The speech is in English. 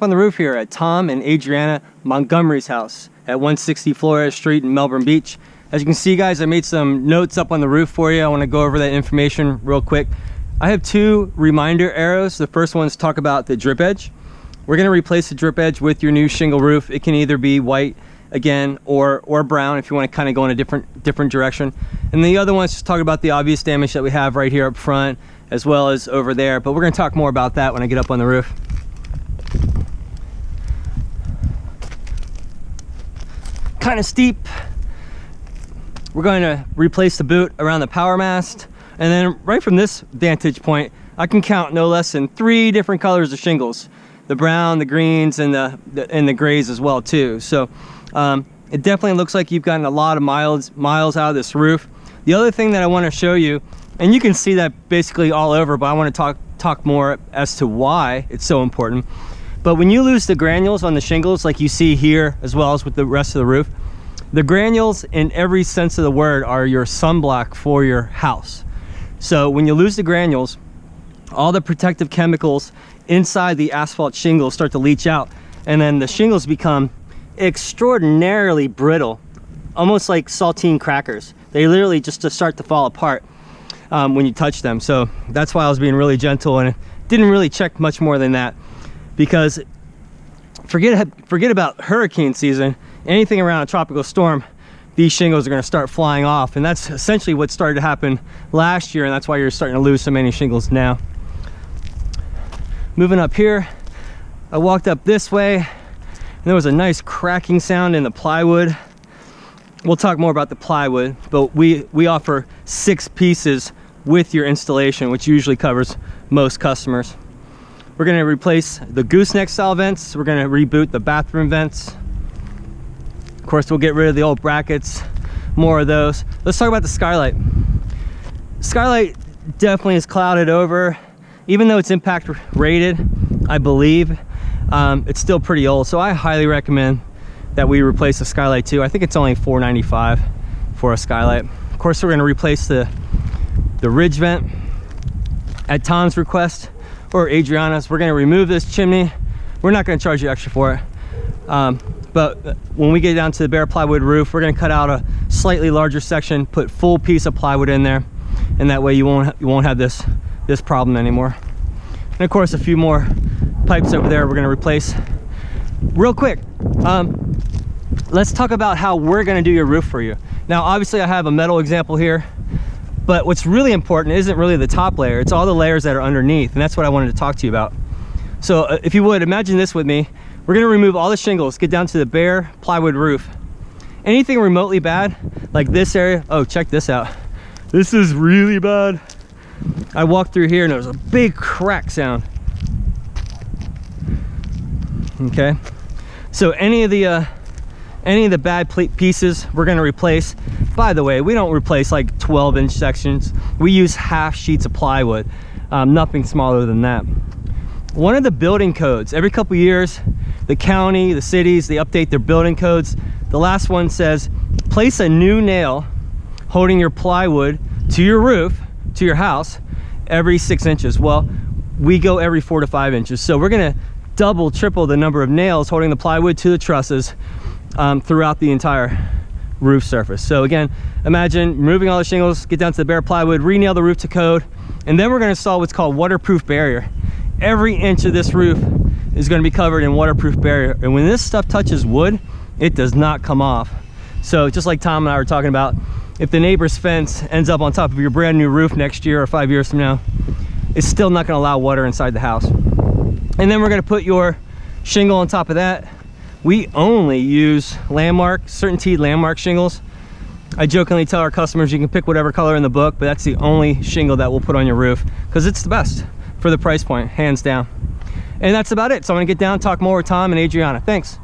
On the roof here at Tom and Adriana Montgomery's house at 160 Flores Street in Melbourne Beach. As you can see, guys, I made some notes up on the roof for you. I want to go over that information real quick. I have two reminder arrows. The first one's talk about the drip edge. We're going to replace the drip edge with your new shingle roof. It can either be white again or brown if you want to kind of go in a different direction. And the other one's just talk about the obvious damage that we have right here up front as well as over there. But we're going to talk more about that when I get up on the roof. Kind of steep. We're going to replace the boot around the power mast, and then right from this vantage point I can count no less than 3 different colors of shingles: the brown, the greens, and the grays as well too. So it definitely looks like you've gotten a lot of miles out of this roof. The other thing that I want to show you, and you can see that basically all over, but I want to talk more as to why it's so important. But when you lose the granules on the shingles, like you see here, as well as with the rest of the roof, the granules in every sense of the word are your sunblock for your house. So when you lose the granules, all the protective chemicals inside the asphalt shingles start to leach out, and then the shingles become extraordinarily brittle, almost like saltine crackers. They literally just start to fall apart when you touch them. So that's why I was being really gentle and didn't really check much more than that. Because forget about hurricane season, anything around a tropical storm, these shingles are going to start flying off, and that's essentially what started to happen last year, and that's why you're starting to lose so many shingles now. Moving up here, I walked up this way and there was a nice cracking sound in the plywood. We'll talk more about the plywood, but we offer 6 pieces with your installation, which usually covers most customers. We're going to replace the gooseneck style vents. We're going to reboot the bathroom vents. Of course, we'll get rid of the old brackets, more of those. Let's talk about the skylight. Skylight definitely is clouded over. Even though it's impact rated, I believe, it's still pretty old. So I highly recommend that we replace the skylight too. I think it's only $4.95 for a skylight. Of course, we're going to replace the ridge vent at Tom's request, or Adriana's. We're going to remove this chimney. We're not going to charge you extra for it, but when we get down to the bare plywood roof, we're going to cut out a slightly larger section, put full piece of plywood in there, and that way you won't have this problem anymore. And of course, a few more pipes over there we're going to replace. Real quick, let's talk about how we're going to do your roof for you. Now obviously I have a metal example here, but what's really important isn't really the top layer, it's all the layers that are underneath, and that's what I wanted to talk to you about. So if you would, imagine this with me. We're going to remove all the shingles, get down to the bare plywood roof. Anything remotely bad, like this area, oh, check this out. This is really bad. I walked through here and there was a big crack sound. Okay, so any of the bad pieces we're going to replace. By the way, we don't replace like 12-inch sections. We use half sheets of plywood, nothing smaller than that. One of the building codes, every couple years, the county, the cities, they update their building codes. The last one says, place a new nail holding your plywood to your roof, to your house, every 6 inches. Well, we go every 4 to 5 inches. So we're going to double, triple the number of nails holding the plywood to the trusses throughout the entire roof surface. So again, imagine removing all the shingles, get down to the bare plywood, re-nail the roof to code, and then we're going to install what's called waterproof barrier. Every inch of this roof is going to be covered in waterproof barrier, and when this stuff touches wood, it does not come off. So just like Tom and I were talking about, if the neighbor's fence ends up on top of your brand new roof next year or 5 years from now, it's still not going to allow water inside the house. And then we're going to put your shingle on top of that. We only use Landmark, CertainTeed Landmark shingles. I jokingly tell our customers you can pick whatever color in the book, but that's the only shingle that we'll put on your roof because it's the best for the price point, hands down. And that's about it. So I'm going to get down and talk more with Tom and Adriana. Thanks.